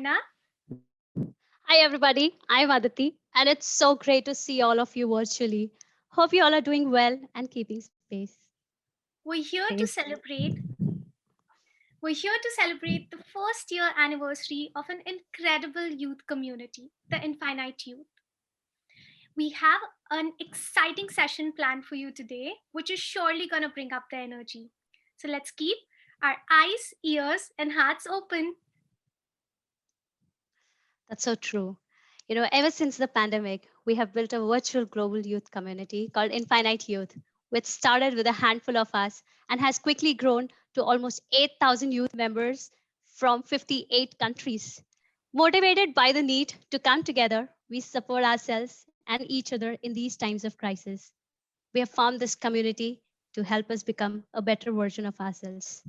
Charna. Hi, everybody. I'm Aditi, and it's so great to see all of you virtually. Hope you all are doing well and keeping We're here to safe. celebrate. We're here to celebrate the first year anniversary of an incredible youth community, the Infinite Youth. We have an exciting session planned for you today, which is surely going to bring up the energy. So let's keep our eyes, ears, and hearts open. That's so true. Ever since the pandemic, we have built a virtual global youth community called Infinite Youth, which started with a handful of us and has quickly grown to almost 8,000 youth members from 58 countries. Motivated by the need to come together, we support ourselves and each other in these times of crisis. We have formed this community to help us become a better version of ourselves.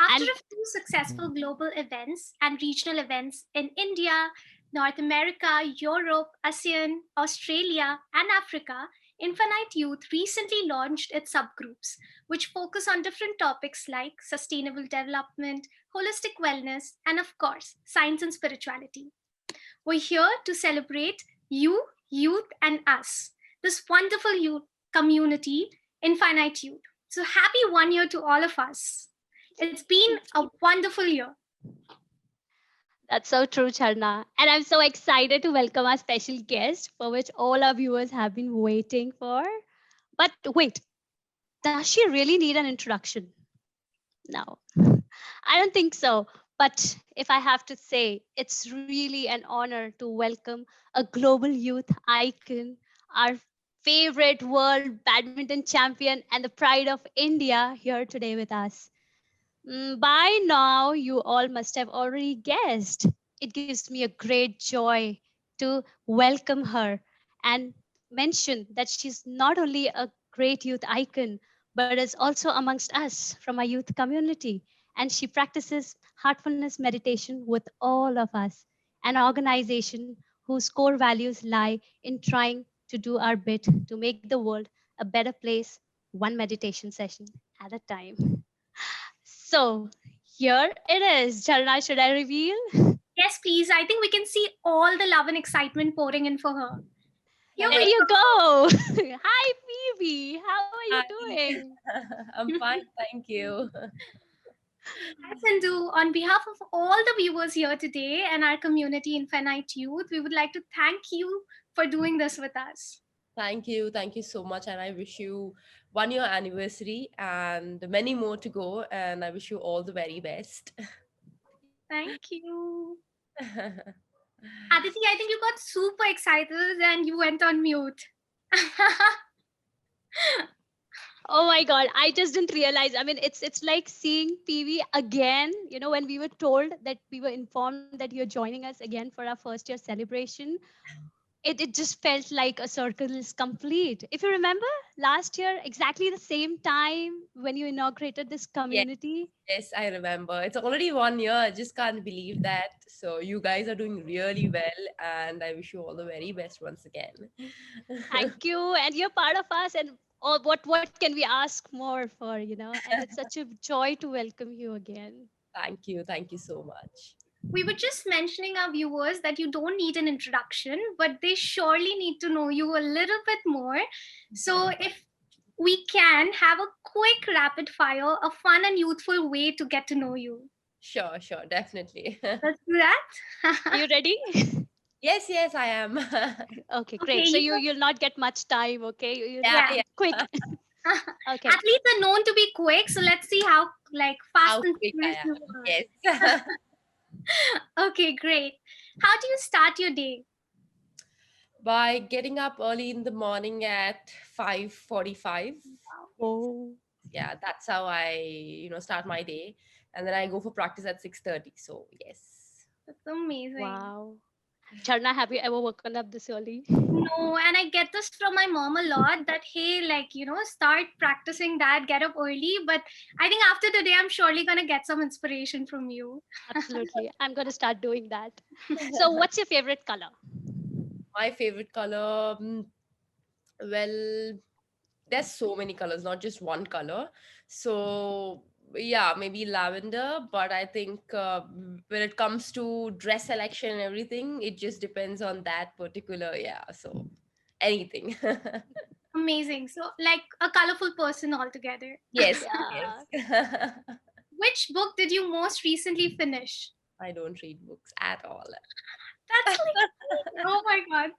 After And a few successful global events and regional events in India, North America, Europe, ASEAN, Australia, and Africa, Infinite Youth recently launched its subgroups, which focus on different topics like sustainable development, holistic wellness, and of course, science and spirituality. We're here to celebrate you, youth, and us, this wonderful youth community, Infinite Youth. So happy 1 year to all of us. It's been a wonderful year. that's so true, Charna. And I'm so excited to welcome our special guest, for which all our viewers have been waiting for. But wait, does she really need an introduction? No, I don't think so. But if I have to say, it's really an honor to welcome a global youth icon, our favorite world badminton champion, and the pride of India here today with us. By now, you all must have already guessed. It gives me a great joy to welcome her and mention that she's not only a great youth icon, but is also amongst us from our youth community. And she practices heartfulness meditation with all of us, an organization whose core values lie in trying to do our bit to make the world a better place, one meditation session at a time. So here it is. Charna, should I reveal? Yes, please. I think we can see all the love and excitement pouring in for her. Here There we you go. go. Hi, Phoebe. How are you Hi, doing? I'm fine, thank you. Hi, Sindhu. On behalf of all the viewers here today and our community, Infinite Youth, we would like to thank you for doing this with us. Thank you so much, and I wish you 1 year anniversary and many more to go. And I wish you all the very best. Thank you. Aditi, I think you got super excited and you went on mute. Oh my god, I just didn't realize. I mean, it's like seeing PV again. When we were told that we were informed that you're joining us again for our first year celebration, it just felt like a circle is complete. If you remember last year, exactly the same time when you inaugurated this Yes, community. yes, I remember. It's already 1 year. I just can't believe that. So you guys are doing really well, and I wish you all the very best once again. Thank you, and you're part of us. And what can we ask more for? And it's such a joy to welcome you again. Thank you so much. We were just mentioning our viewers that you don't need an introduction, but they surely need to know you a little bit more. So, if we can have a quick rapid fire, a fun and youthful way to get to know you. Sure, definitely. Let's do Are that. you ready? Yes, I am. Okay, Okay, great. So you'll not get much time. Okay, you'll Yeah, have yeah. to yeah. be quick. Okay. Athletes are known to be quick, so let's see how fast How and quick I furious you am. are. Yes. Okay, great. How do you start your day? By getting up early in the morning at 5:45. Oh, Yeah, that's how I start my day. And then I go for practice at 6:30. So yes. That's amazing. wow. Charna, have you ever woken up this early? No, and I get this from my mom a lot that, hey, start practicing that, get up early. But I think after today, I'm surely going to get some inspiration from you. Absolutely. I'm going to start doing that. So, what's your favorite color? My favorite color, well, there's so many colors, not just one color. So Yeah, maybe lavender, but I think when it comes to dress selection and everything, it just depends on that particular, yeah, so anything. Amazing. So, like a colorful person altogether. Yes, Yeah. yes. Which book did you most recently finish? I don't read books at all. That's like, oh my god.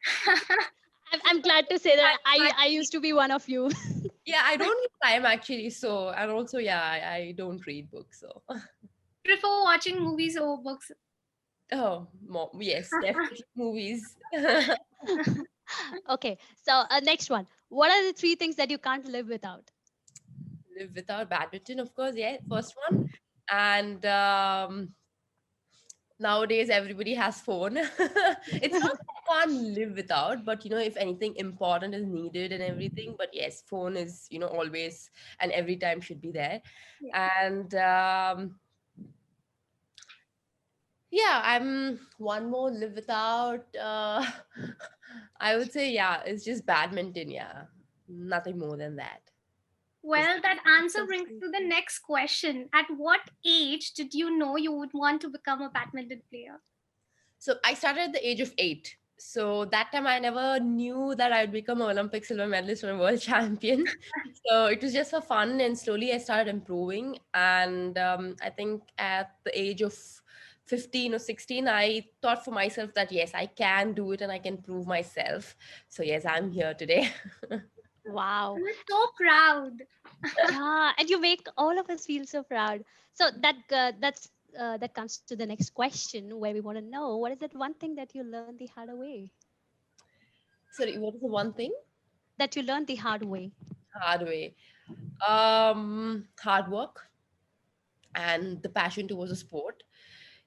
I'm glad to say that I I used to be one of you. Yeah, I don't get time actually. So, and also, yeah, I don't read books. So, Prefer watching movies over books. yes, definitely movies. Okay, so next one. What are the three things that you can't live without? Live without badminton, of course. Yeah, first one. And nowadays, everybody has phone. It's not that I can't live without, but if anything important is needed and everything. But yes, phone is always and every time should be there. Yeah. And yeah, I'm one more live without. I would say, yeah, it's just badminton. Yeah, nothing more than that. 'Cause- Well, that That's answer so brings sweet. to the next question. At what age did you know you would want to become a badminton player? So I started at the age of 8. So that time I never knew that I would become an Olympic silver medalist or a world champion. So it was just for fun, and slowly I started improving. And I think at the age of 15 or 16, I thought for myself that yes, I can do it and I can prove myself. So yes, I'm here today. Wow. I'm so proud. Yeah, and you make all of us feel so proud. So that comes to the next question where we want to know what is that one thing that you learned the hard way? Sorry, what is the one thing? That you learned the hard way. Hard way. Hard work and the passion towards a sport.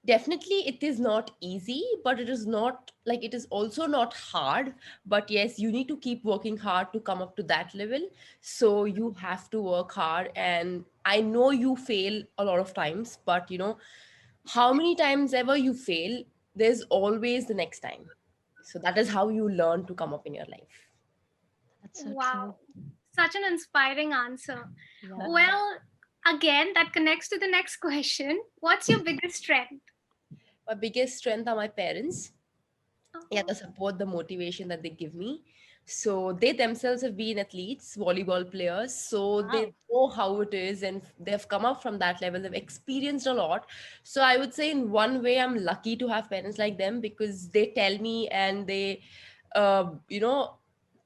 Definitely it is not easy, but it is not like it is also not hard. But yes, you need to keep working hard to come up to that level. So you have to work hard, and I know you fail a lot of times, but how many times ever you fail, there's always the next time. So that is how you learn to come up in your life. That's so true. Wow. Such an inspiring answer. Yeah. Well, again, that connects to the next question. What's your biggest strength? My biggest strength are my parents. Yeah, Oh, the support, the motivation that they give me. So they themselves have been athletes, volleyball players, so they Wow. know how it is, and they've come up from that level. They've experienced a lot. So I would say in one way I'm lucky to have parents like them, because they tell me and they you know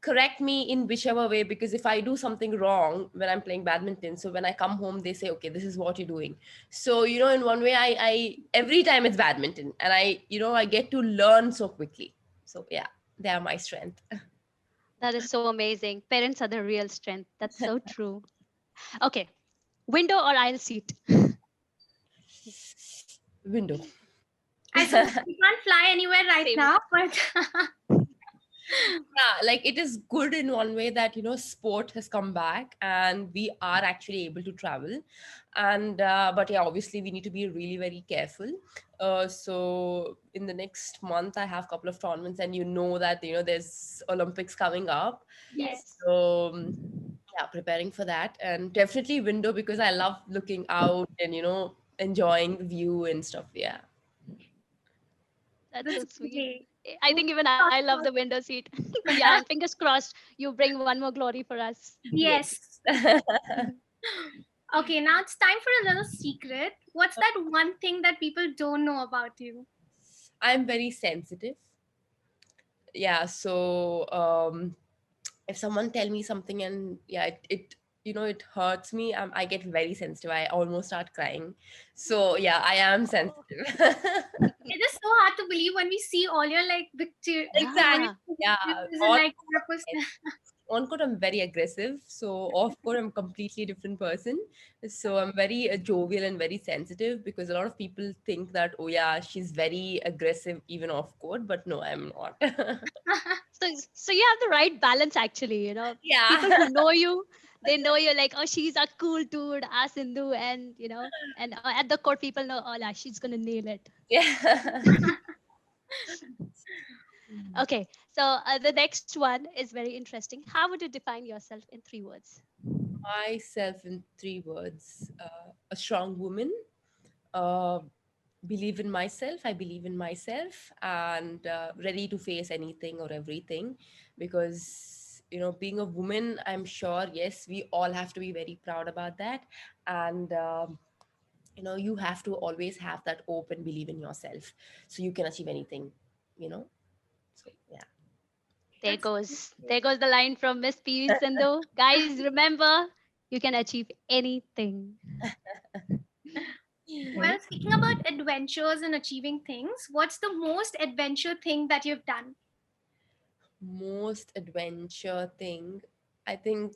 correct me in whichever way. Because if I do something wrong when I'm playing badminton, so when I come home they say, okay, this is what you're doing. So in one way, I every time it's badminton, and I get to learn so quickly. So yeah, they are my strength. That is so amazing. Parents are the real strength. That's so true. Okay. Window or aisle seat? Window. I suppose we can't fly anywhere right Same. now, but Yeah, like it is good in one way that sport has come back and we are actually able to travel. And but yeah, obviously we need to be really very careful. So in the next month I have a couple of tournaments, and that there's Olympics coming up. Yes. yes. So yeah, preparing for that. And definitely window, because I love looking out and enjoying the view and stuff. Yeah. That's so That's sweet. great. I think even I love the window seat. Yeah, and fingers crossed you bring one more glory for us. Yes. Yes. Okay, now it's time for a little secret. What's that one thing that people don't know about you? I'm very sensitive. Yeah, so if someone tell me something, and yeah, it hurts me, I get very sensitive. I almost start crying. So yeah, I am Oh, sensitive. It is so hard to believe when we see all your like picture, Exactly. yeah. Yeah. pictures and like purpose. On court I'm very aggressive, so off court I'm completely different person. So I'm very jovial and very sensitive, because a lot of people think that, oh yeah, she's very aggressive even off court, but no, I'm not. So you have the right balance actually, People Yeah. who know you, they know you're like, oh, she's a cool dude, a Sindhu, and and at the court people know, oh, la, she's gonna nail it. Yeah. Okay, so the next one is very interesting. How would you define yourself in 3 words? Myself in 3 words: a a strong woman, uh, believe in myself. I believe in myself, and ready to face anything or everything. Because, being a woman, I'm sure, yes, we all have to be very proud about that. And, you have to always have that hope and believe in yourself so you can achieve anything, you know? So, yeah. There That's goes. There goes the line from Miss PV Sindhu. Guys, remember, you can achieve anything. well, speaking about adventures and achieving things, what's the most adventure thing that you've done? Most adventure thing, I think,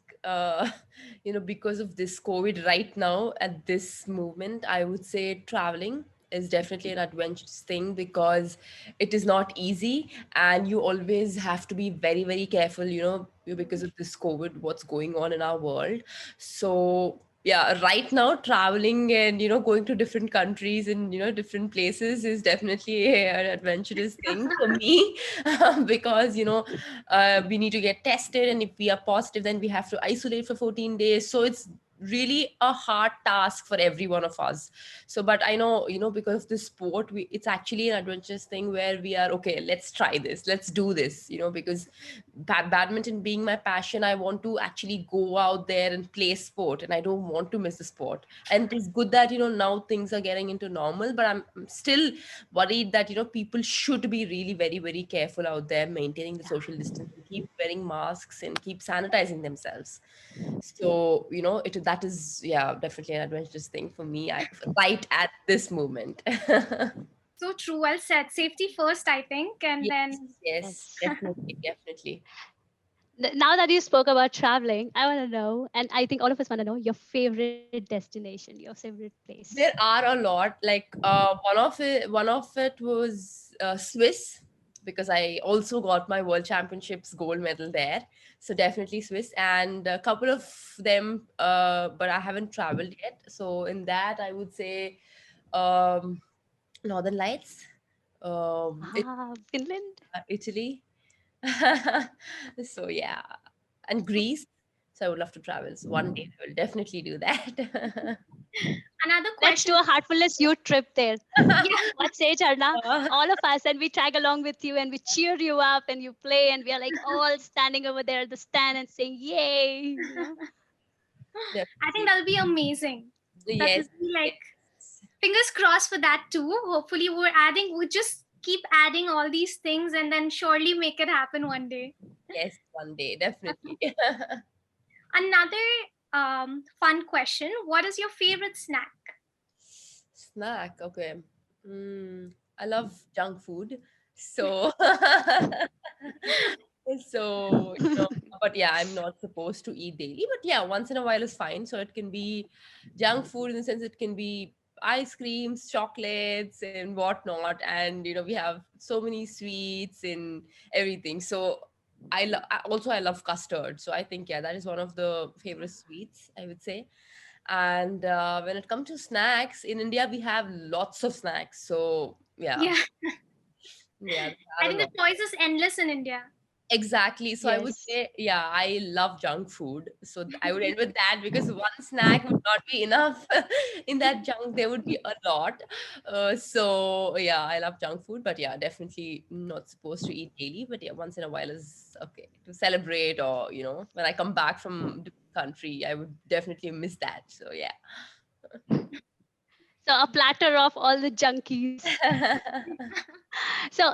because of this COVID right now at this moment, I would say traveling is definitely an adventurous thing, because it is not easy, and you always have to be very, very careful, because of this COVID, what's going on in our world. So yeah, right now traveling and going to different countries and different places is definitely an adventurous thing for me. Because we need to get tested, and if we are positive, then we have to isolate for 14 days. So it's really a hard task for every one of us. So but I know, because of this sport, it's actually an adventurous thing where we are okay, let's try this, let's do this, because badminton being my passion, I want to actually go out there and play sport, and I don't want to miss the sport. And it's good that now things are getting into normal, but I'm still worried that people should be really very, very careful out there, maintaining the social distance, and keep wearing masks and keep sanitizing themselves. So that is, yeah, definitely an adventurous thing for me, right at this moment. So true, well said. Safety first, I think, and Yes, then yes, Yes. definitely, definitely. Now that you spoke about traveling, I want to know, and I think all of us want to know your favorite destination, your favorite place. There are a lot. Like one of it was Swiss, because I also got my World Championships gold medal there. So definitely Swiss, and a couple of them, but I haven't traveled yet. So in that, I would say um, Northern Lights, Ah, Finland. Italy. So yeah, and Greece. So I would love to travel. So one day I will definitely do that. another Let's question. do a Heartfulness youth trip there. Yeah, What say, Charna? Uh, All of us, and we tag along with you and we cheer you up and you play, and we are like all standing over there at the stand and saying, Yay! I think Definitely. that'll be amazing. That Yes. would be like, Yes. fingers crossed for that too. Hopefully, we just keep adding all these things and then surely make it happen one day. Yes, one day, definitely. Another fun question: what is your favorite snack? Snack, okay. I love junk food. So, so, but yeah, I'm not supposed to eat daily. But yeah, once in a while is fine. So it can be junk food, in the sense it can be ice creams, chocolates, and whatnot. And we have so many sweets and everything. So also I love custard. So I think, yeah, that is one of the favorite sweets, I would say. And when it comes to snacks, in India we have lots of snacks. So yeah, Yeah, yeah, there I are a think the lot. choice is endless in India. Exactly. So I would Yes. say, yeah, I love junk food. So I would end with that, because one snack would not be enough. In that junk, there would be a lot. So yeah, I love junk food, but yeah, definitely not supposed to eat daily. But yeah, once in a while is okay to celebrate, or when I come back from the country, I would definitely miss that. So yeah. So a platter of all the junkies. So,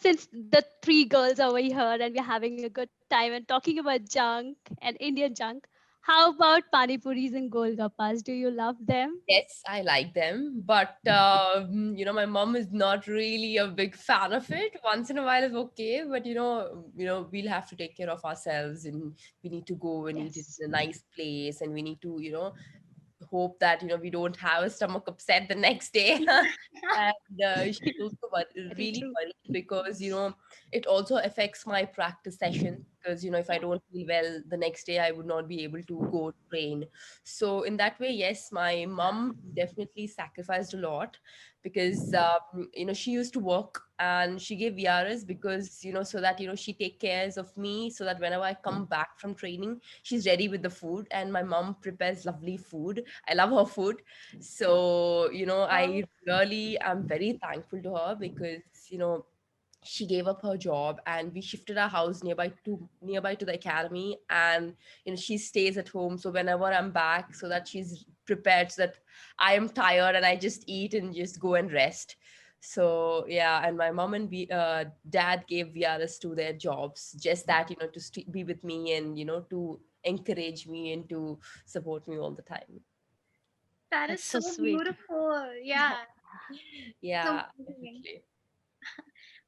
since the three girls over here and we're having a good time and talking about junk and Indian junk, how about pani puris and golgappas? Do you love them? Yes, I like them, but my mom is not really a big fan of it. Once in a while is okay, but we'll have to take care of ourselves, and we need to go and eat it Yes. in a nice place, and we need to, hope that we don't have a stomach upset the next day. And she's also Very really true. worried, because it also affects my practice session. because if I don't feel well the next day, I would not be able to go train. So in that way, yes, my mom definitely sacrificed a lot, because she used to work and she gave VRS, because so that she take cares of me, so that whenever I come back from training, she's ready with the food. And my mom prepares lovely food. I love her food. So Wow. I really am very thankful to her, because she gave up her job and we shifted our house nearby to the academy. And she stays at home, so whenever I'm back, so that she's prepared, so that I am tired and I just eat and just go and rest. So yeah, and my mom and dad gave VRS to their jobs, just that to be with me, and to encourage me and to support me all the time. That is That's so so sweet. beautiful. Yeah. So Yeah, amazing. definitely.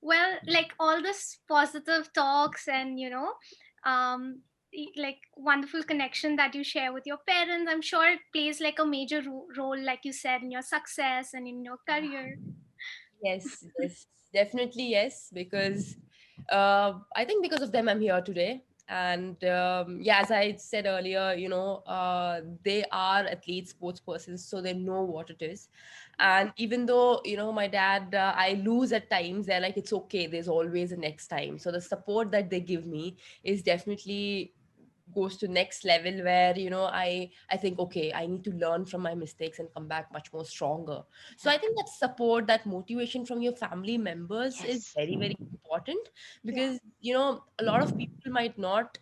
Well, like all this positive talks and like wonderful connection that you share with your parents, I'm sure it plays like a major role, like you said, in your success and in your career. Yes, yes, definitely yes. Because I think because of them, I'm here today. And yeah, as I said earlier, they are athletes, sports persons, so they know what it is. And even though, my dad, I lose at times, they're like, it's okay, there's always a next time. So the support that they give me is definitely goes to next level, where I think, okay, I need to learn from my mistakes and come back much more stronger. So I think that support, that motivation from your family members is Yes. very, very important. Yeah. Because a lot of people might not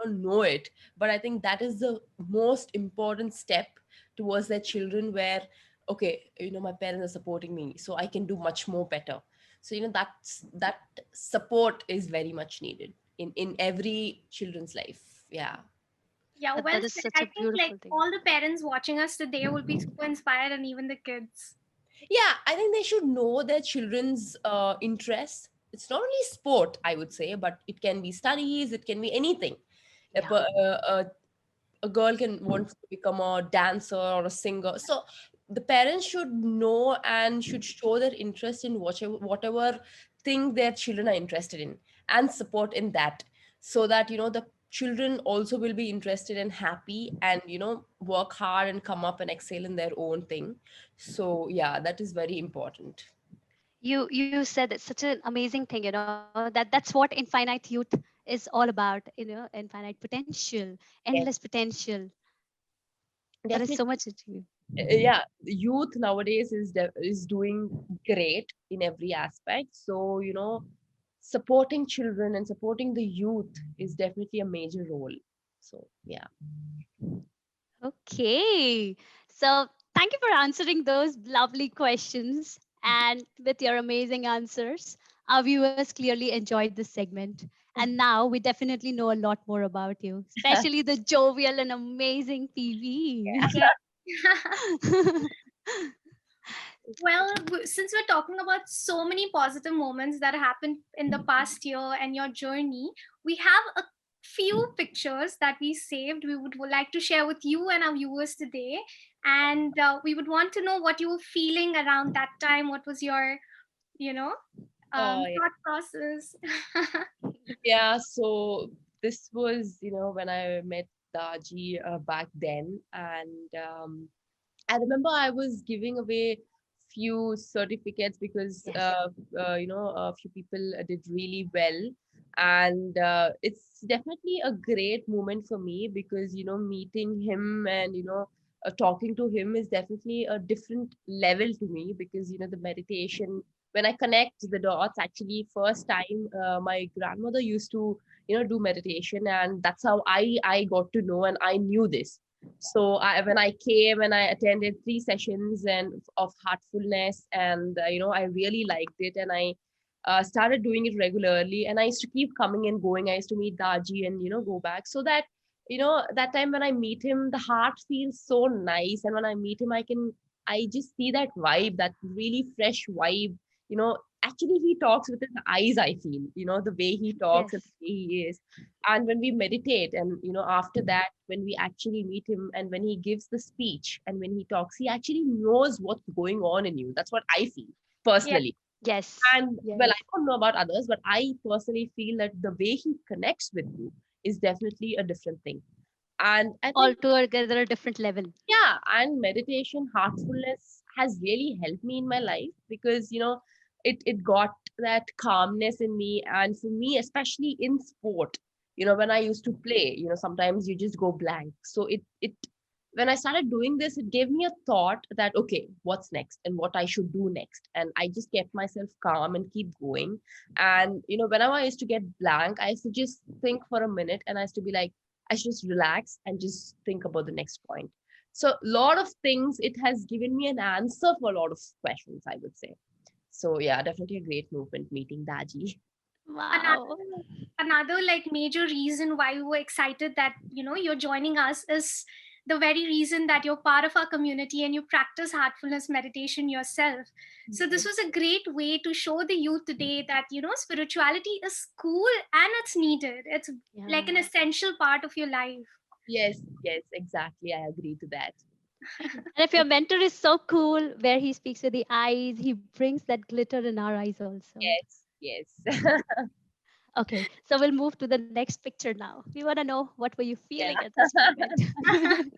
know it, but I think that is the most important step towards their children, where okay, my parents are supporting me, so I can do much more better. So that support is very much needed in every children's life. Yeah. Yeah, That, well that is said. such I a think like beautiful thing. all the parents watching us today will be super inspired, and even the kids. Yeah, I think they should know their children's interests. It's not only sport, I would say, but it can be studies, it can be anything. Yeah. A girl can want to become a dancer or a singer. So the parents should know and should show their interest in whatever thing their children are interested in, and support in that, so that the children also will be interested and happy, and work hard and come up and excel in their own thing. So yeah, that is very important. You said it's such an amazing thing, that's what infinite youth is all about, infinite potential, endless Yes, potential. There is so definitely. much to you. Yeah, youth nowadays is doing great in every aspect. So supporting children and supporting the youth is definitely a major role. So yeah. Okay. So thank you for answering those lovely questions. And with your amazing answers, our viewers clearly enjoyed this segment. And now we definitely know a lot more about you, especially the jovial and amazing PV. Yeah. Well, since we're talking about so many positive moments that happened in the past year and your journey, we have a few pictures that we saved. We would like to share with you and our viewers today. And we would want to know what you were feeling around that time. What was your, you know, Yeah. thought process? Yeah. So this was, when I met Daaji back then. And I remember I was giving away few certificates, because Yes. a few people did really well. And it's definitely a great moment for me, because meeting him and talking to him is definitely a different level to me. Because the meditation, when I connect the dots, actually first time my grandmother used to do meditation, and that's how I got to know and I knew this. So when I came and I attended 3 sessions and of Heartfulness, and I really liked it, and I started doing it regularly, and I used to keep coming and going. I used to meet Daji and go back, so that that time when I meet him, the heart feels so nice, and when I meet him, I just see that vibe, that really fresh vibe. Actually, he talks with his eyes. I feel the way he talks and Yes. the way he is. And when we meditate, and after that, when we actually meet him, and when he gives the speech and when he talks, he actually knows what's going on in you. That's what I feel Yeah. personally. Yes. And well, I Yes. don't know about others, but I personally feel that the way he connects with you is definitely a different thing. And I think, Altogether a different level. yeah, and meditation, heartfulness has really helped me in my life because, it got that calmness in me. And for me, especially in sport, when I used to play, sometimes you just go blank. So when I started doing this, it gave me a thought that, okay, what's next and what I should do next. And I just kept myself calm and keep going. And, whenever I used to get blank, I used to just think for a minute and I used to be like, I should just relax and just think about the next point. So, a lot of things, it has given me an answer for a lot of questions, I would say. So, yeah, definitely a great movement meeting Daji. Wow. Another like major reason why we were excited that you're joining us is the very reason that you're part of our community and you practice heartfulness meditation yourself. So this was a great way to show the youth today that spirituality is cool and it's needed. It's like Yeah. an essential part of your life. Yes, yes, exactly. I agree to that. And if your mentor is so cool, where he speaks with the eyes, he brings that glitter in our eyes also. Yes, yes. Okay, so we'll move to the next picture now. We want to know what were you feeling Yeah. at this moment.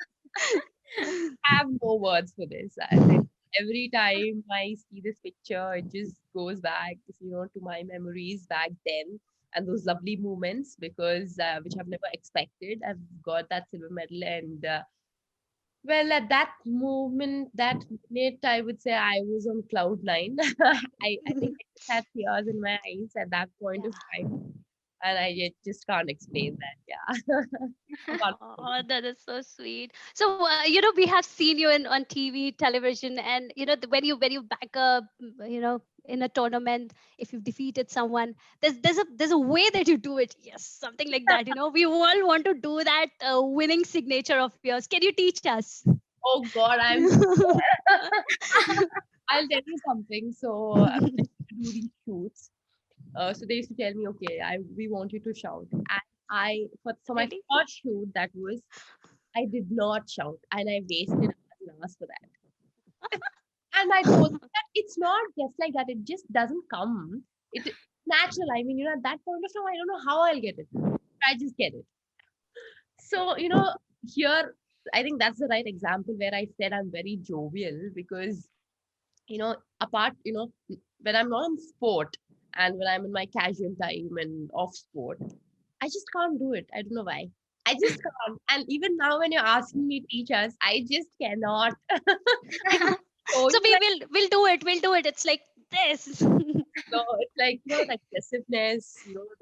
I have no words for this. I think every time I see this picture, it just goes back, to my memories back then and those lovely moments because which I've never expected. I've got that silver medal, and well, at that moment, that minute, I would say I was on cloud nine. I think I just had tears in my eyes at that point of Yeah. time, and I just can't explain that. Yeah, I can't explain Oh, it. that is so sweet. So, we have seen you in on TV, television, and when you back up, in a tournament, if you've defeated someone, there's a way that you do it. Yes, something like that. We all want to do that winning signature of yours. Can you teach us? Oh God, I'll tell you something. So I used to do these shoots. So they used to tell me, okay, we want you to shout. And for my Really? first shoot, that was I did not shout, and I wasted hours and hours for that. And I told them that it's not just like that. It just doesn't come. It's natural. I mean, at that point of time, I don't know how I'll get it. I just get it. So, here, I think that's the right example where I said I'm very jovial because, apart, when I'm not in sport and when I'm in my casual time and off sport, I just can't do it. I don't know why. I just can't. And even now, when you're asking me teachers, I just cannot. I can show So you like, we'll do it. We'll do it. It's like this. no, it's like, that aggressiveness,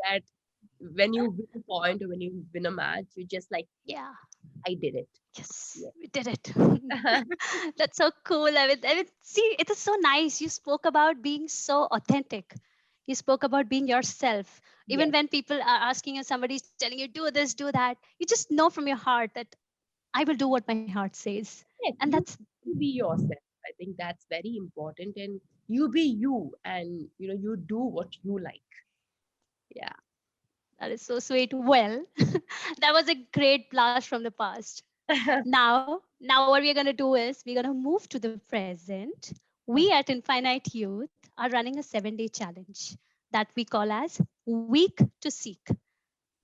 that when you win a point or when you win a match, you just like, yeah, Yeah. I did it. Yes, Yeah. we did it. That's so cool. I mean, see, it is so nice. You spoke about being so authentic. You spoke about being yourself. Even Yes, when people are asking you, somebody's telling you, do this, do that, you just know from your heart that I will do what my heart says. yes, And that's you be yourself. I think that's very important. And you be you and, you do what you like. Yeah. that is so sweet. Well, that was a great blast from the past. Now what we're gonna do is we're gonna move to the present. We at Infinite Youth are running a 7-day challenge that we call as Week to Seek.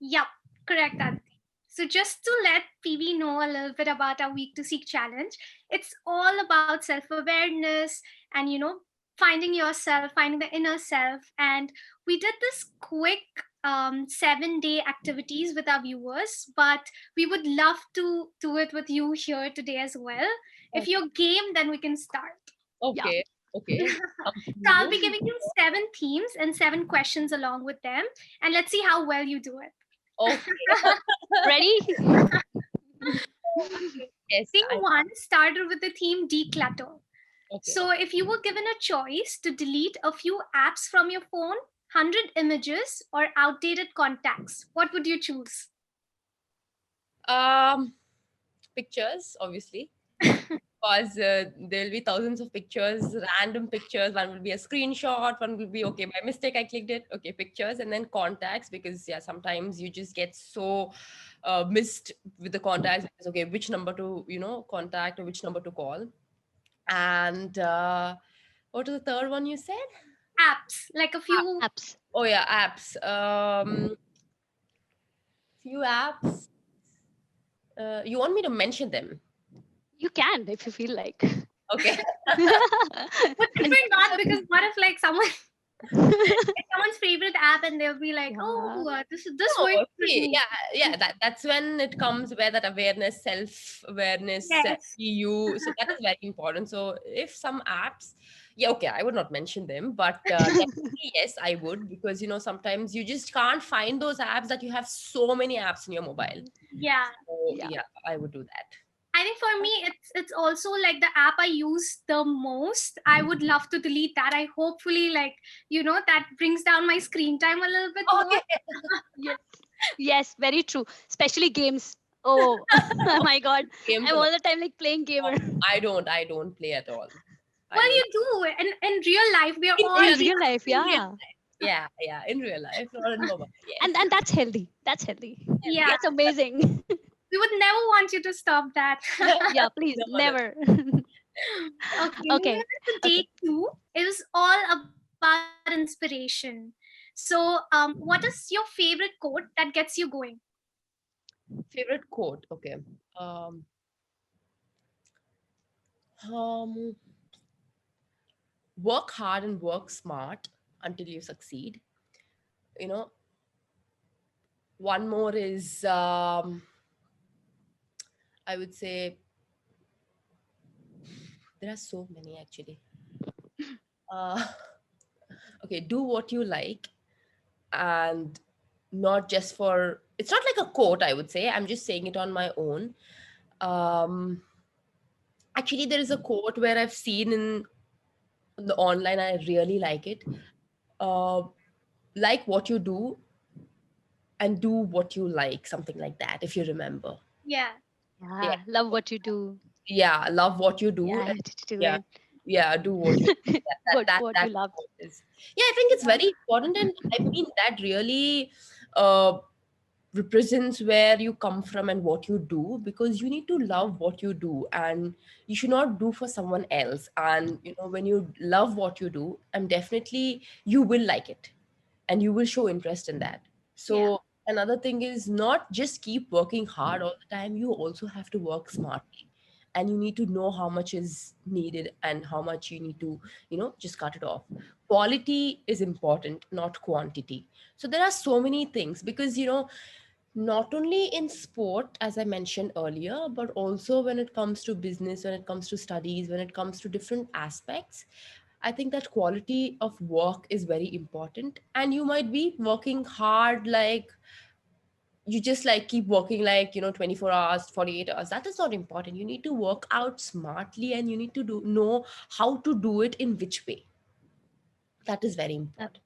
Yep, correct, Aditi. So, just to let PV know a little bit about our Week to Seek challenge, it's all about self awareness and, finding yourself, finding the inner self. And we did this quick 7-day activities with our viewers, but we would love to do it with you here today as well. If Oh, you're game, then we can start. Yeah, okay. Okay. Sounds So, I'll be serious. giving you 7 themes and 7 questions along with them, and let's see how well you do it. Okay. ready? Yes. Theme one started with the theme declutter. Okay. So, if you were given a choice to delete a few apps from your phone, 100 images, or outdated contacts, what would you choose? Um, Pictures, obviously. Because there'll be thousands of pictures, random pictures. One will be a screenshot, one will be okay, by mistake I clicked it. Okay, pictures, and then contacts, because yeah, sometimes you just get so missed with the contacts. Because, okay, which number to contact or which number to call. And what was the third one you said? apps, like a few. Apps. Oh yeah, apps. Few apps. You want me to mention them? You can if you feel like. Okay. Would prefer not, because what if like someone it's someone's favorite app and they'll be like, Yeah. oh, this No, works for see, me. yeah. That's when it comes where that awareness, self-awareness, Yes. you. So that is very important. So if some apps, yeah, okay, I would not mention them, but definitely yes, I would, because sometimes you just can't find those apps, that you have so many apps in your mobile. Yeah. So Yeah. yeah, I would do that. I think for me it's also like the app I use the most. I would love to delete that. I hopefully like, that brings down my screen time a little bit more. Okay. Yes. Yes, very true. Especially games. Oh, oh my God. Games I'm and all all. the time like playing gamer. I don't play at all. I Well, don't. you do. In real life, we are In all In real real human life, in beings. real yeah. yeah, in real life, not in mobile. Yes. And that's healthy. That's healthy. Yeah. That's amazing. We would never want you to stop that. Yeah, please, No, no. never. Okay, moving Okay. on to Okay. day two. It was all about inspiration. So, what is your favorite quote that gets you going? Favorite quote. Okay. Um, um, work hard and work smart until you succeed. You know, one more is, I would say, there are so many actually. Uh, okay, do what you like, and not just for, it's not like a quote, I would say. I'm just saying it on my own. Um, Actually, there is a quote where I've seen in the online, I really like it. Uh, like what you do and do what you like, something like that, if you remember. Yeah, Yeah, Yeah, love what you do. yeah, love what you do. Yeah, And to do yeah, it. yeah, do what you do. What you That love. quote is, yeah, I think it's very important. And I mean, that really uh, represents where you come from and what you do, because you need to love what you do, and you should not do for someone else. And when you love what you do, and definitely you will like it, and you will show interest in that. Yeah. So another thing is, not just keep working hard all the time, you also have to work smartly, and you need to know how much is needed and how much you need to just cut it off. Quality is important, not quantity. So there are so many things, because not only in sport, as I mentioned earlier, but also when it comes to business, when it comes to studies, when it comes to different aspects, I think that quality of work is very important. And you might be working hard, like you just like keep working, like 24 hours, 48 hours. That is not important. You need to work out smartly, and you need to know how to do it, in which way. That is very That important.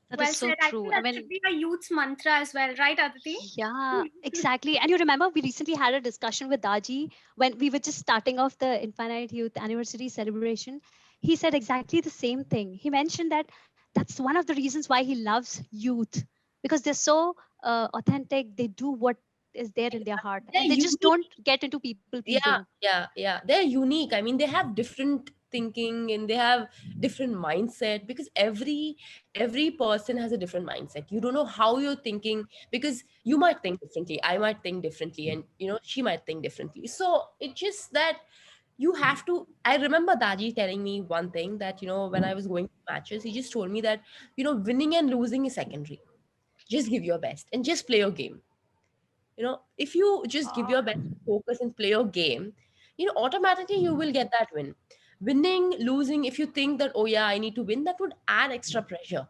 that is well so said. I true. think I that should mean, be a youth's mantra as well, right, Aditi? yeah, exactly. And you remember we recently had a discussion with Daji when we were just starting off the Infinite Youth Anniversary celebration. He said exactly the same thing. He mentioned that that's one of the reasons why he loves youth, because they're so authentic. They do what is there in their heart, They're and they just unique. don't get into people pleasing. Yeah, they're unique. I mean, they have different thinking, and they have different mindset, because every person has a different mindset. You don't know how you're thinking, because you might think differently, I might think differently, and she might think differently. So it's just that you have to. I remember Daji telling me one thing, that when I was going to matches, he just told me that winning and losing is secondary. Just give your best and just play your game. If you just give Oh, your best, focus and play your game, automatically you will get that win. Winning, losing, if you think that, oh yeah, I need to win, that would add extra pressure.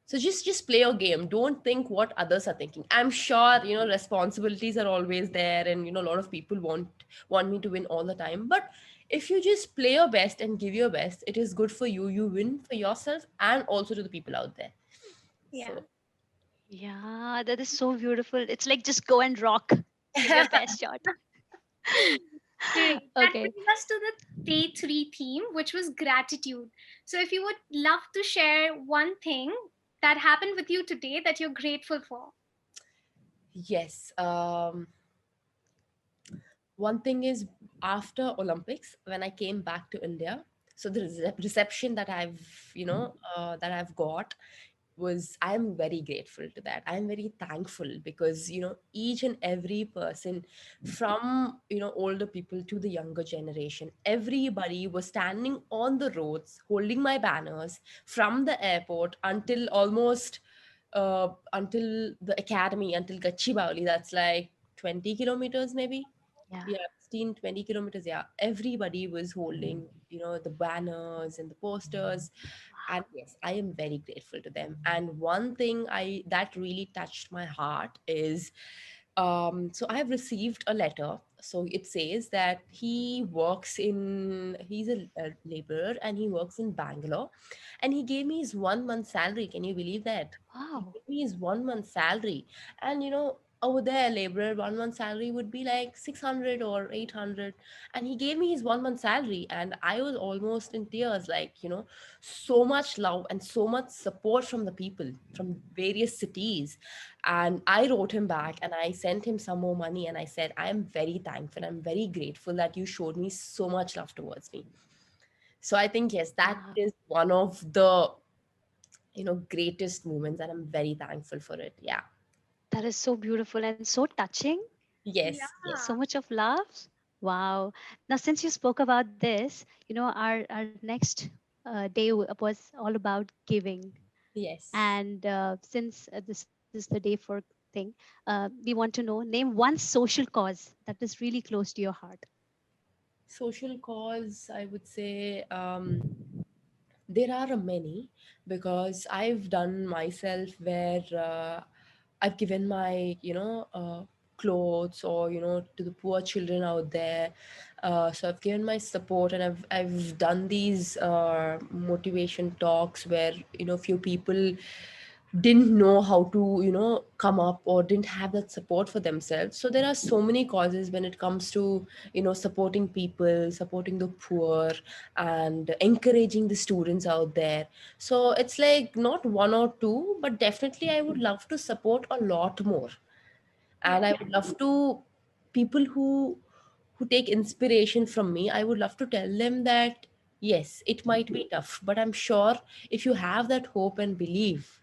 So just play your game. Don't think what others are thinking. I'm sure responsibilities are always there, and a lot of people want me to win all the time. But if you just play your best and give your best, it is good for you. You win for yourself and also to the people out there. Yeah. So yeah, that is so beautiful. It's like just go and rock. Give your best shot. Great. That Okay. brings us to the day three theme, which was gratitude. So, if you would love to share one thing that happened with you today that you're grateful for. yes. One thing is, after Olympics, when I came back to India, So the reception that I've, that I've got was, I'm very grateful to that. I'm very thankful because, each and every person, from, older people to the younger generation, everybody was standing on the roads holding my banners from the airport until almost until the academy, until Gachibowli. That's like 20 kilometers maybe. Yeah. Yeah, 16, 20 kilometers. Yeah, everybody was holding, the banners and the posters. And yes, I am very grateful to them. And one thing I that really touched my heart is, so I have received a letter. So it says that he's a laborer and he works in Bangalore, and he gave me his 1 month salary. Can you believe that? He Wow. gave me his 1 month salary. And over there, laborer 1 month salary would be like 600 or 800. And he gave me his 1 month salary, and I was almost in tears, like, so much love and so much support from the people from various cities. And I wrote him back and I sent him some more money, and I said, I am very thankful, I'm very grateful that you showed me so much love towards me. So I think, yes, that Wow. is one of the, greatest moments, and I'm very thankful for it. Yeah. That is so beautiful and so touching. Yes, So yes, Yeah. much of love. Wow. Now, since you spoke about this, our next day was all about giving. yes. And since this is the day for thing, we want to know, name one social cause that is really close to your heart. Social cause, I would say, there are many, because I've done myself where I've given my, clothes, or to the poor children out there. So I've given my support, and I've done these motivation talks where, few people didn't know how to, come up, or didn't have that support for themselves. So there are so many causes when it comes to, supporting people, supporting the poor, and encouraging the students out there. So it's like not one or two, but definitely I would love to support a lot more. And Yeah. I would love to, people who take inspiration from me, I would love to tell them that yes, it might be tough, but I'm sure if you have that hope and belief,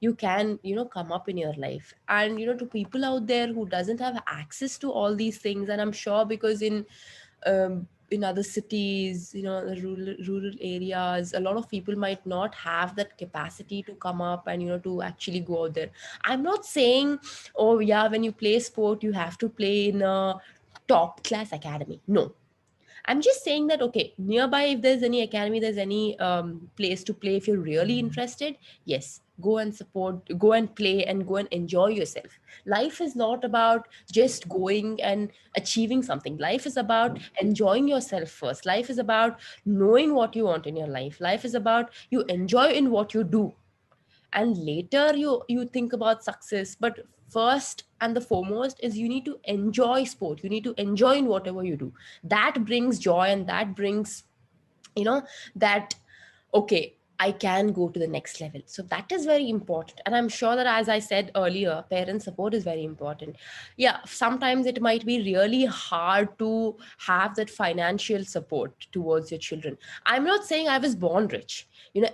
you can, come up in your life. And to people out there who doesn't have access to all these things, and I'm sure, because in other cities, the rural areas, a lot of people might not have that capacity to come up and, to actually go out there. I'm not saying, oh yeah, when you play sport you have to play in a top class academy. No, I'm just saying that, okay, nearby, if there's any academy, there's any place to play, if you're really interested, yes, go and support, go and play, and go and enjoy yourself. Life is not about just going and achieving something. Life is about enjoying yourself first. Life is about knowing what you want in your life. Life is about you enjoy in what you do, and later you think about success. But first and the foremost is you need to enjoy sport, you need to enjoy in whatever you do. That brings joy, and that brings, you know that, okay, I can go to the next level. So that is very important, and I'm sure that, as I said earlier, parent support is very important. Yeah, sometimes it might be really hard to have that financial support towards your children. I'm not saying I was born rich.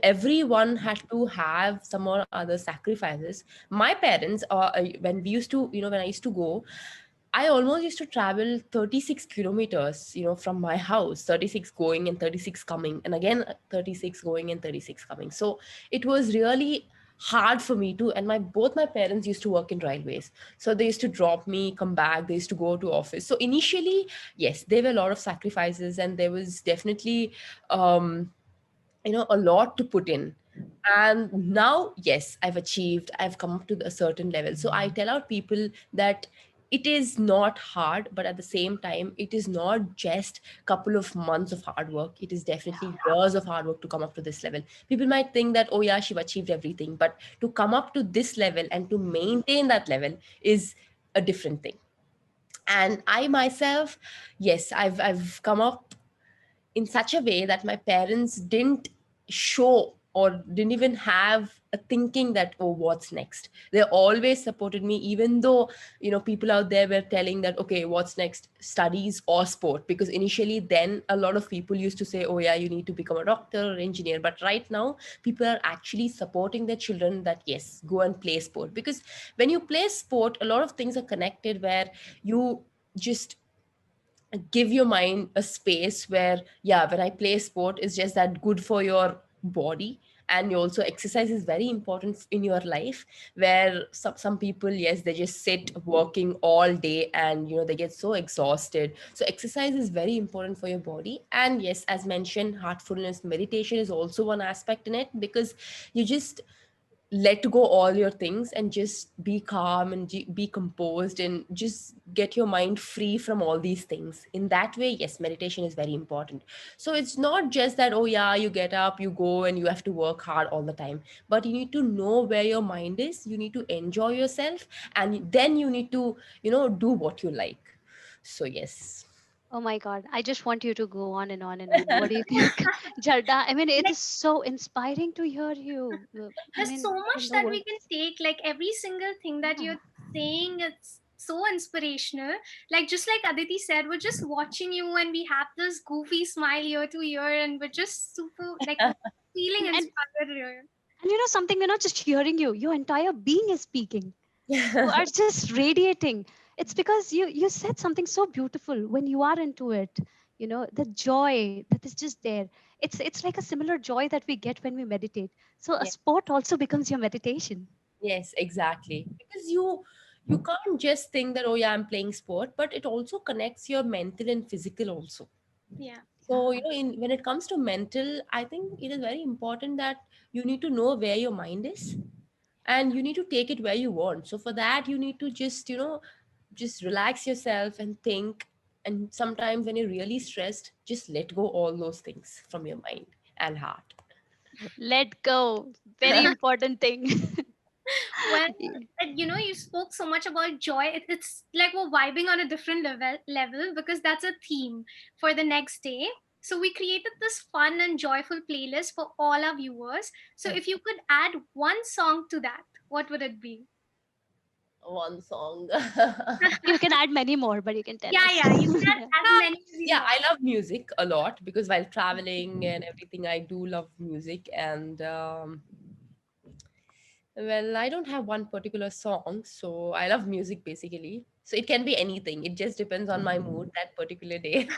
Everyone had to have some or other sacrifices. My parents, when we used to, when I used to go, I almost used to travel 36 kilometers, from my house, 36 going and 36 coming, and again 36 going and 36 coming. So it was really hard for me to, and my both my parents used to work in railways. So they used to drop me, come back, they used to go to office. So initially, yes, there were a lot of sacrifices, and there was definitely um a lot to put in. And now, yes, I've achieved, I've come up to a certain level. So I tell out people that it is not hard, but at the same time, it is not just couple of months of hard work. It is Yeah. definitely years of hard work to come up to this level. People might think that, oh yeah, she've achieved everything, but to come up to this level and to maintain that level is a different thing. And I myself, yes, I've come up in such a way that my parents didn't show or didn't even have thinking that, oh, what's next. They always supported me, even though, people out there were telling that, okay, what's next, studies or sport? Because initially then a lot of people used to say, oh yeah, you need to become a doctor or engineer. But right now people are actually supporting their children that, yes, go and play sport. Because when you play sport, a lot of things are connected, where you just give your mind a space where, yeah, when I play sport, it's just that good for your body. And you also, exercise is very important in your life, where some people, yes, they just sit working all day, and they get so exhausted. So exercise is very important for your body. And yes, as mentioned, heartfulness meditation is also one aspect in it, because you just let go all your things and just be calm and be composed, and just get your mind free from all these things. In that way, yes, meditation is very important. So it's not just that, oh yeah, you get up, you go, and you have to work hard all the time. But you need to know where your mind is, you need to enjoy yourself, and then you need to do what you like. So yes. Oh my God, I just want you to go on and on and on. What do you think, Jarda? I mean, it Like is so inspiring to hear you. I there's so mean, I have much no that we words. can take, like every single thing that Yeah. you're saying, it's so inspirational. Like just like Aditi said, we're just watching you and we have this goofy smile year to year, and we're just super like feeling And inspired here. something, just hearing you, your entire being is speaking. You are just radiating. It's because you said something so beautiful when you are into it. The joy that is just there. It's like a similar joy that we get when we meditate. So a Yeah. sport also becomes your meditation. Yes, exactly. Because you can't just think that, oh yeah, I'm playing sport, but it also connects your mental and physical also. Yeah. So, in when it comes to mental, I think it is very important that you need to know where your mind is, and you need to take it where you want. So for that, you need to just, just relax yourself and think. And sometimes when you're really stressed, just let go all those things from your mind and heart. Let go. Very important thing. Well, you spoke so much about joy. It's like we're vibing on a different level because that's a theme for the next day. So we created this fun and joyful playlist for all our viewers. So if you could add one song to that, what would it be? One song. You can add many more, but you can tell Yeah, us. yeah, you can add Yeah. as many as you Yeah, want. I love music a lot, because while traveling and everything, I do love music. And well, I don't have one particular song, so I love music basically. So it can be anything. It just depends on my mood that particular day.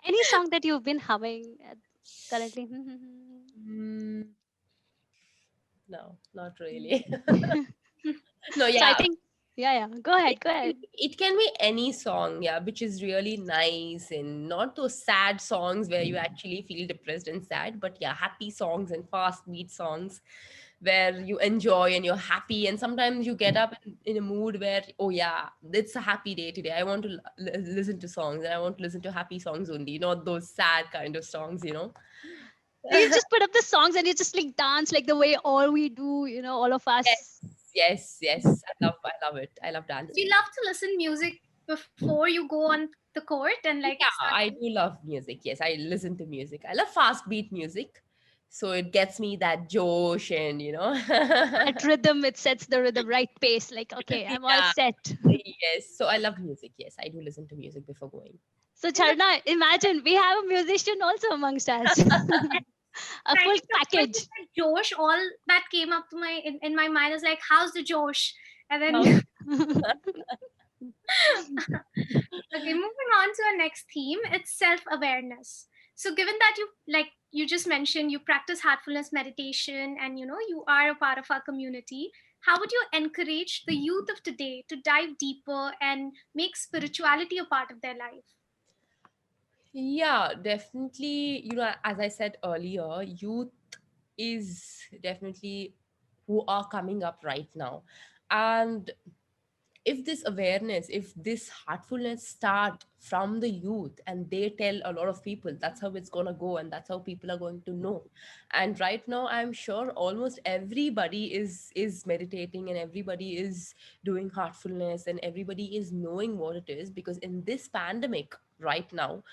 Any song that you've been humming currently? Mm, no, not really. No, So I yeah. think, yeah, yeah. Go It, ahead, go ahead. it can be any song, yeah, which is really nice, and not those sad songs where you actually feel depressed and sad, but yeah, happy songs and fast beat songs where you enjoy and you're happy. And sometimes you get up in a mood where, oh yeah, it's a happy day today. I want to listen to songs, and I want to listen to happy songs only, not those sad kind of songs. So you just put up the songs and you just like dance like the way all we do, all of Yes, us. yes, yes. I love it. I love Do you dancing. love to listen music before you go on the court and like Yeah, start? I do love music. Yes, I listen to music. I love fast beat music. So it gets me that josh and. That rhythm, it sets the rhythm right pace. Like, okay, I'm all Yeah, set. yes. So I love music. Yes, I do listen to music before going. So And the Charna, imagine we have a musician also amongst us. A full exciting that when you package. said Josh, all that came up to in my mind is like, how's the Josh? And How? then okay, moving on to our next theme, it's self-awareness. So given that you just mentioned you practice heartfulness meditation and you are a part of our community, how would you encourage the youth of today to dive deeper and make spirituality a part of their life? Yeah, definitely. As I said earlier, youth is definitely who are coming up right now. And if this awareness, if this heartfulness start from the youth, and they tell a lot of people, that's how it's going to go, and that's how people are going to know. And right now I'm sure almost everybody is meditating, and everybody is doing heartfulness, and everybody is knowing what it is, because in this pandemic right now,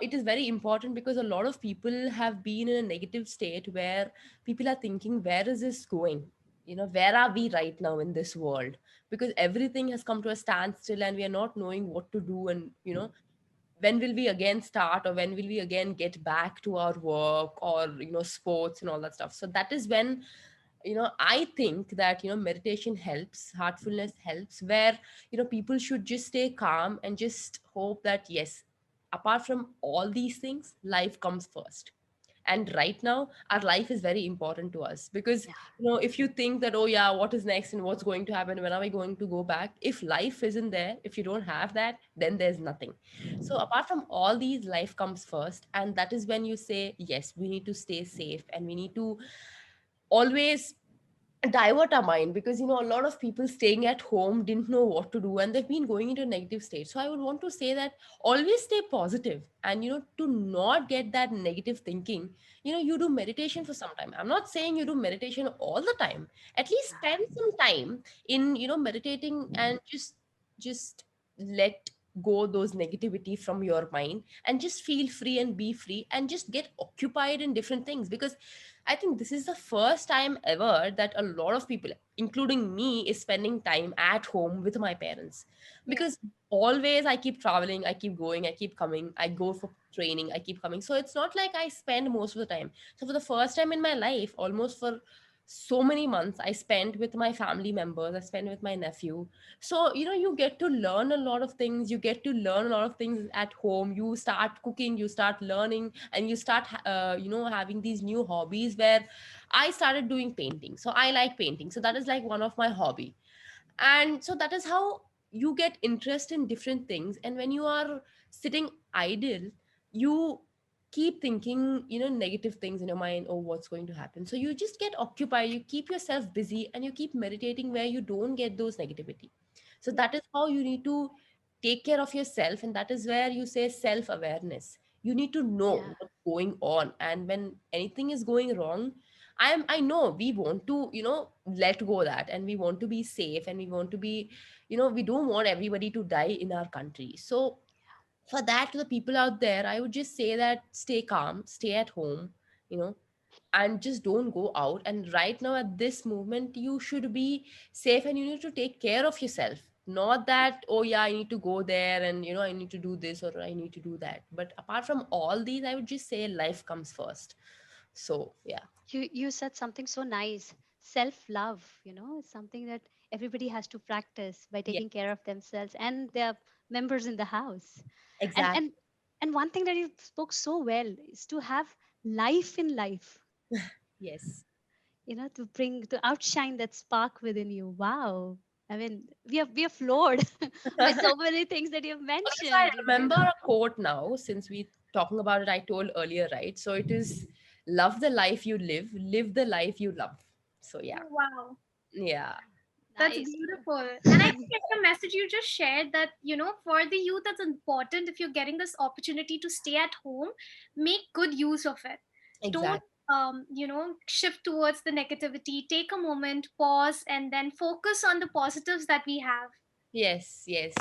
it is very important because a lot of people have been in a negative state where people are thinking, where is this going? Where are we right now in this world? Because everything has come to a standstill and we are not knowing what to do. And, when will we again start, or when will we again get back to our work, or, sports and all that stuff. So that is when, I think that, meditation helps, heartfulness helps, where, people should just stay calm and just hope that, yes, apart from all these things, life comes first. And right now our life is very important to us, because, Yeah. if you think that, oh yeah, what is next and what's going to happen, when are we going to go back, if life isn't there, if you don't have that, then there's nothing. So apart from all these, life comes first, and that is when you say, yes, we need to stay safe, and we need to always divert our mind, because, a lot of people staying at home didn't know what to do, and they've been going into a negative state. So I would want to say that always stay positive, and, to not get that negative thinking, you do meditation for some time. I'm not saying you do meditation all the time. At least spend some time in, meditating, and just let go those negativity from your mind, and just feel free and be free, and just get occupied in different things. Because I think this is the first time ever that a lot of people, including me, is spending time at home with my parents. Yeah. Because always I keep traveling, I keep going, I keep coming, I go for training, I keep coming. So it's not like I spend most of the time. So for the first time in my life, almost for so many months, I spent with my family members, I spent with my nephew. So, you get to learn a lot of things. You get to learn a lot of things at home. You start cooking, you start learning, and you start having these new hobbies, where I started doing painting. So I like painting, so that is like one of my hobby. And so that is how you get interest in different things. And when you are sitting idle, you keep thinking, negative things in your mind, oh, what's going to happen. So you just get occupied, you keep yourself busy, and you keep meditating, where you don't get those negativity. So Yeah. that is how you need to take care of yourself, and that is where you say self awareness. You need to know Yeah. what's going on, and when anything is going wrong, I know we want to, let go that, and we want to be safe, and we want to be, we don't want everybody to die in our country. So for that, to the people out there, I would just say that stay calm, stay at home, you know and just don't go out. And right now, at this movement, you should be safe, and you need to take care of yourself. Not that, oh yeah, I need to go there, and, I need to do this, or I need to do that. But apart from all these, I would just say life comes first. So yeah. You said something so nice. Self love, is something that everybody has to practice by Yeah, taking care of themselves and their members in the house. And exactly. and and one thing that you spoke so well is to have life in life, Yes. to bring to outshine that spark within you. Wow. I mean, we are floored by so many things that you've Also, I mentioned. remember a quote now, since we talking about it, I told earlier, right? So it is, love the life you live the life you love. So yeah. Oh, wow. Yeah. That's Nice. beautiful. And I think like the message you just shared that, for the youth, that's important. If you're getting this opportunity to stay at home, make good use of it. Don't, Exactly. shift towards the negativity. Take a moment, pause, and then focus on the positives that we have. Yes, yes.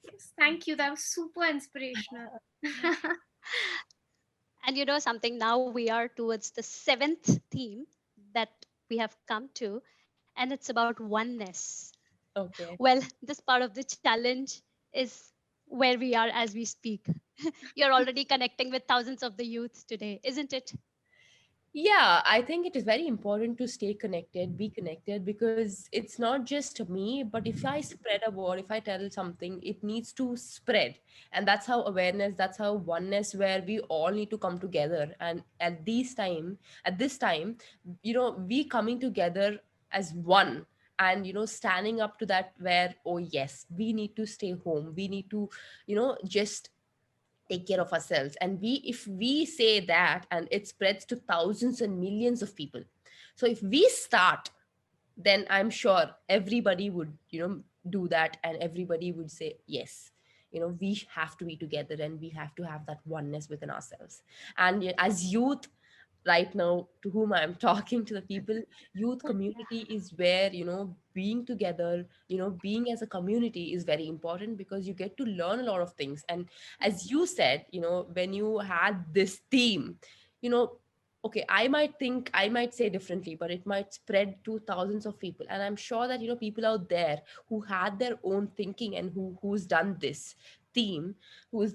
Yes, thank you. That was super inspirational. And something, now we are towards the seventh theme that we have come to, and it's about oneness. Okay. Well, this part of the challenge is where we are as we speak. You're already connecting with thousands of the youth today, isn't it? Yeah, I think it is very important to stay connected, be connected, because it's not just me, but if I spread a word, if I tell something, it needs to spread. And that's how awareness, that's how oneness, where we all need to come together. And at this time, we coming together as one, and, standing up to that, where, oh yes, we need to stay home. We need to, just take care of ourselves. And if we say that, and it spreads to thousands and millions of people, so if we start, then I'm sure everybody would, do that, and everybody would say yes. We have to be together, and we have to have that oneness within ourselves. And as youth, right now to whom I'm talking, to the people, youth community is where, being together, being as a community is very important, because you get to learn a lot of things. And as you said, when you had this theme, you know okay, I might say differently, but it might spread to thousands of people. And I'm sure that, people out there who had their own thinking, and who's done this theme, who's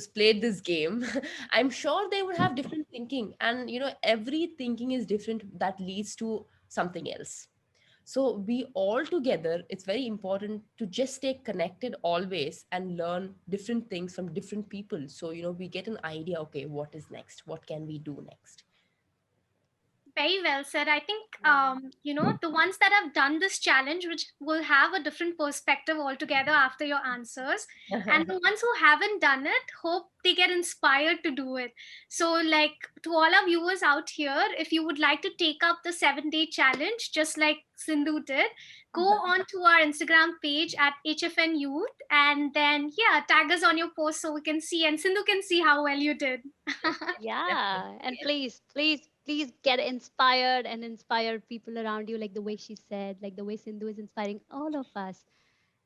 played this game, I'm sure they would have different thinking. And every thinking is different, that leads to something else. So we all together, it's very important to just stay connected always and learn different things from different people, so we get an idea, okay, what is next, what can we do next. Very well said. I think, Yeah. the ones that have done this challenge, which will have a different perspective altogether after your answers, and the ones who haven't done it, hope they get inspired to do it. So, like, to all our viewers out here, if you would like to take up the 7-day challenge, just like Sindhu did, go on to our Instagram page at HFN Youth, and then, yeah, tag us on your post so we can see, and Sindhu can see how well you did. Yeah, Definitely, and yes. please get inspired and inspire people around you, like the way she said, like the way Sindhu is inspiring all of us.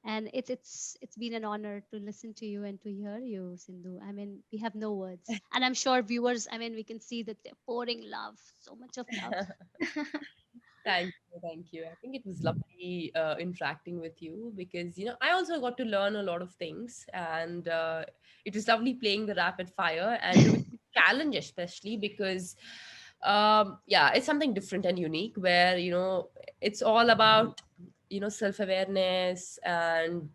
And it's been an honor to listen to you and to hear you, Sindhu. I mean, we have no words, and I'm sure viewers, I mean, we can see that they're pouring love, so much of love. Thank you, thank you. I think it was lovely interacting with you, because I also got to learn a lot of things, and it was lovely playing the rapid fire and doing the challenge, especially because yeah, it's something different and unique, where it's all about self awareness and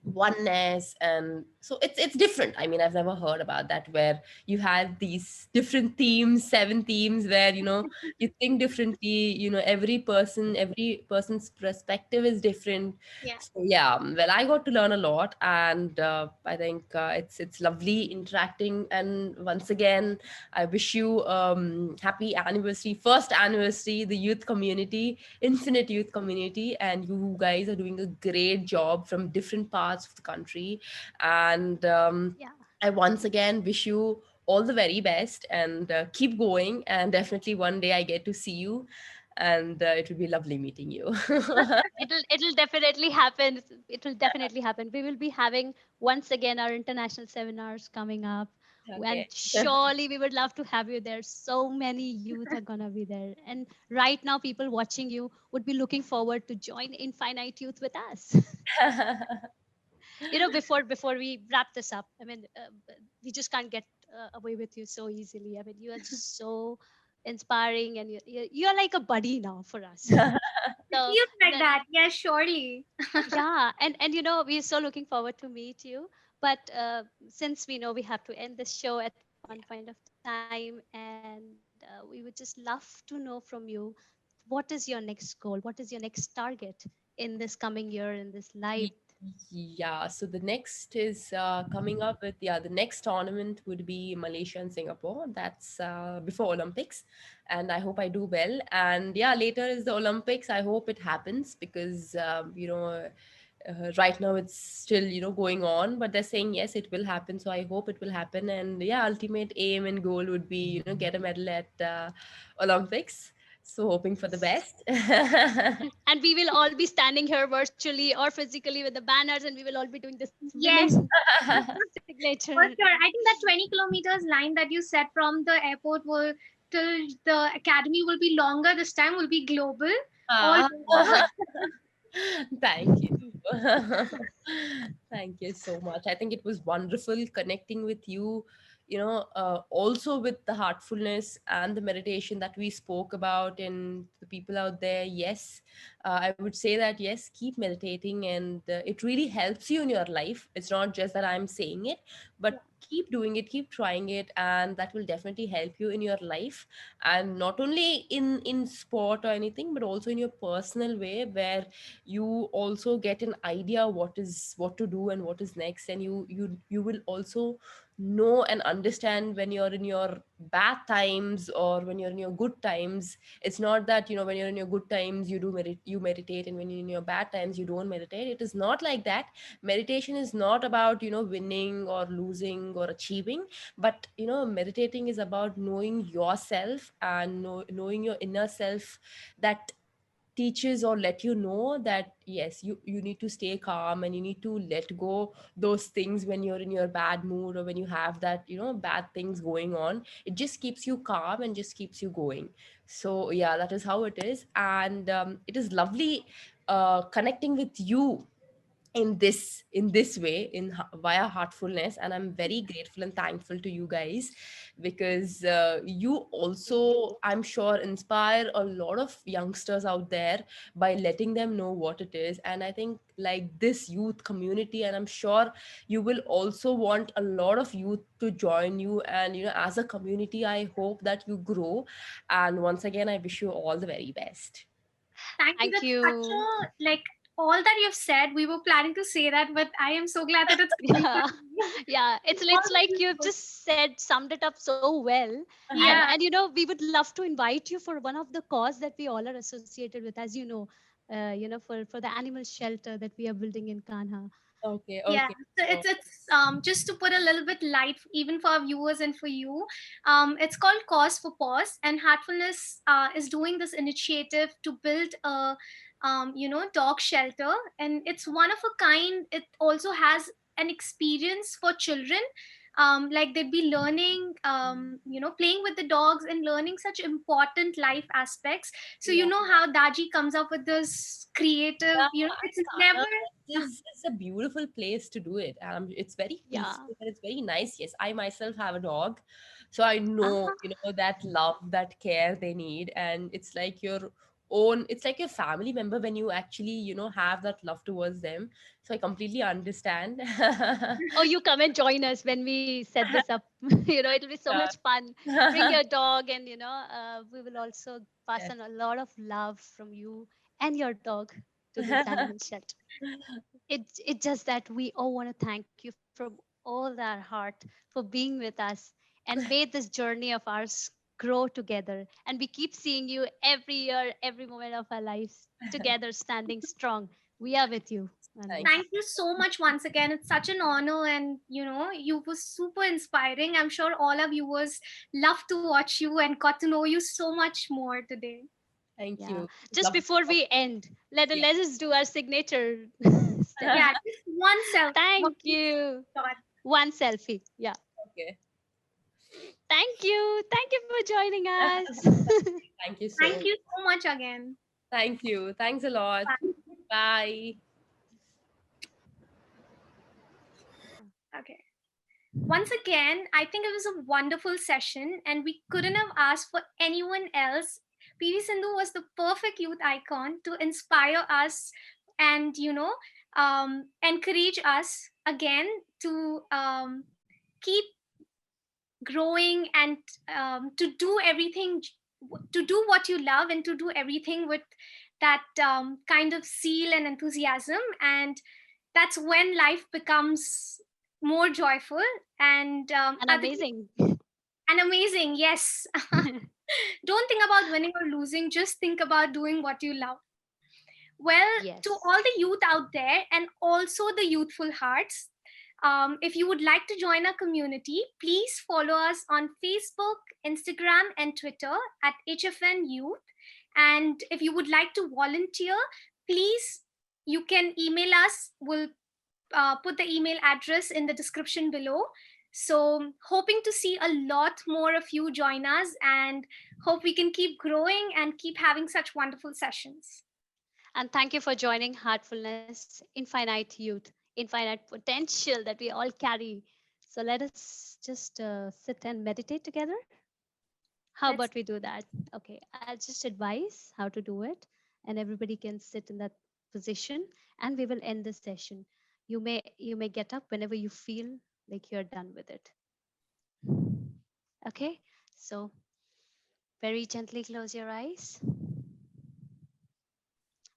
oneness. And so it's different. I mean, I've never heard about that, where you had these different themes, 7 themes, where you think differently. Every person's perspective is different. Yeah. So yeah, well, I got to learn a lot. And I think it's lovely interacting. And once again, I wish you happy anniversary, first anniversary, the youth community, infinite youth community. And you guys are doing a great job from different parts of the country. And Yeah. I once again wish you all the very best, and keep going. And definitely one day I get to see you, and it will be lovely meeting you. It'll definitely happen. It will definitely happen. We will be having once again our international seminars coming up, and Okay. surely we would love to have you there. So many youth are gonna be there, and right now people watching you would be looking forward to join Infinite Youth with us. Before we wrap this up, I mean, we just can't get away with you so easily. I mean, you are just so inspiring, and you're like a buddy now for us. It So feels like that, that. Yes, surely. yeah, and we're so looking forward to meet you. But since we know we have to end this show at one point of time, and we would just love to know from you, what is your next goal, what is your next target in this coming year, in this life? Ye- Yeah, so the next is coming up with, yeah, the next tournament would be Malaysia and Singapore. That's before Olympics. And I hope I do well. And yeah, later is the Olympics. I hope it happens, because, right now it's still, going on, but they're saying yes, it will happen. So I hope it will happen. And yeah, ultimate aim and goal would be, get a medal at Olympics. So hoping for the best. And we will all be standing here virtually or physically with the banners, and we will all be doing this winning Yes, signature. for sure. I think that 20 kilometers line that you set from the airport will till the academy will be longer this time, will be global all Ah. over. Thank you. Thank you so much. I think it was wonderful connecting with you, also with the heartfulness and the meditation that we spoke about, and the people out there. Yes, I would say that, yes, keep meditating, and it really helps you in your life. It's not just that I'm saying it, but keep doing it, keep trying it, and that will definitely help you in your life. And not only in sport or anything, but also in your personal way, where you also get an idea what to do and what is next. And you will also know and understand when you're in your bad times or when you're in your good times, it's not that, when you're in your good times you meditate, and when you're in your bad times you don't meditate. It is not like that. Meditation is not about, winning or losing or achieving, but meditating is about knowing yourself and knowing your inner self, that teaches or let you know that yes, you need to stay calm, and you need to let go those things when you're in your bad mood, or when you have that, bad things going on. It just keeps you calm and just keeps you going. So yeah, that is how it is. And it is lovely connecting with you in this way, via Heartfulness. And I'm very grateful and thankful to you guys, because you also, I'm sure, inspire a lot of youngsters out there by letting them know what it is. And I think, like, this youth community, and I'm sure you will also want a lot of youth to join you, and as a community, I hope that you grow. And once again, I wish you all the very best. Thank you. Thank That's such you. a like all that you've said. We were planning to say that, but I am so glad that it's coming Yeah, from you. yeah. All It's that like you you've put. just summed it up so well. Yeah, And we would love to invite you for one of the cause that we all are associated with, as for the animal shelter that we are building in Kanha. Okay, yeah. okay. So So, it's just to put a little bit light, even for our viewers and for you. It's called Cause for Paws, and Heartfulness is doing this initiative to build a dog shelter, and it's one of a kind. It also has an experience for children. Like they'd be learning, playing with the dogs and learning such important life aspects. So you yeah. know how Daji comes up with this creative, Yeah, it's and never. Ghana is a beautiful place to do it. It's very Yeah. peaceful and it's very nice. Yes, I myself have a dog, so I know, Ah, that love, that care they need, and it's like your own. It's like your family member when you actually, have that love towards them. So I completely understand. oh, you come and join us when we set this up. It'll be so much fun. Bring Yeah. your dog, and we will also pass Yes. on a lot of love from you and your dog to this animal shelter. It's just that we all want to thank you from all our heart for being with us, and may this journey of ours grow together, and we keep seeing you every year, every moment of our lives together, standing strong. We are with you on Thank this. Thank you so much once again. It's such an honor, and you were super inspiring. I'm sure all our viewers love to watch you and got to know you so much more today. thank Yeah. you. It's Just lovely to before talk we end, let to let us do our signature step. Yeah, just one self. Thank One you. shot. One selfie. Yeah. Okay. Thank you. Thank you for joining us. Thank you so Thank much. you so much again. Thank you. Thanks a lot. Bye. Bye. Okay. Once again, I think it was a wonderful session, and we couldn't have asked for anyone else. PV Sindhu was the perfect youth icon to inspire us and, encourage us again to keep growing and to do everything, to do what you love, and to do everything with that kind of zeal and enthusiasm. And that's when life becomes more joyful and And amazing. and amazing. Yes. Don't think about winning or losing, just think about doing what you love. Well, to Yes. all the youth out there and also the youthful hearts, if you would like to join our community, please follow us on Facebook, Instagram, and Twitter at HFN Youth. And if you would like to volunteer, please, you can email us. We'll put the email address in the description below. So, hoping to see a lot more of you join us, and hope we can keep growing and keep having such wonderful sessions. And thank you for joining Heartfulness, Infinite Youth, infinite potential that we all carry. So let us just sit and meditate together. How Let's about we do that? Okay, I'll just advise how to do it, and everybody can sit in that position, and we will end this session. You may get up whenever you feel like you're done with it. Okay, so very gently close your eyes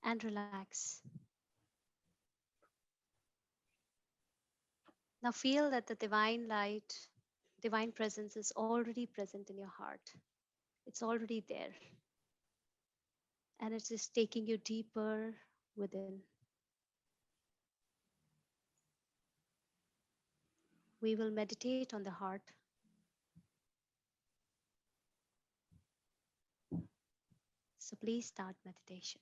and relax. Now feel that the divine light Divine presence is already present in your heart. It's already there, and it is taking you deeper within. We will meditate on the heart. So please start meditation.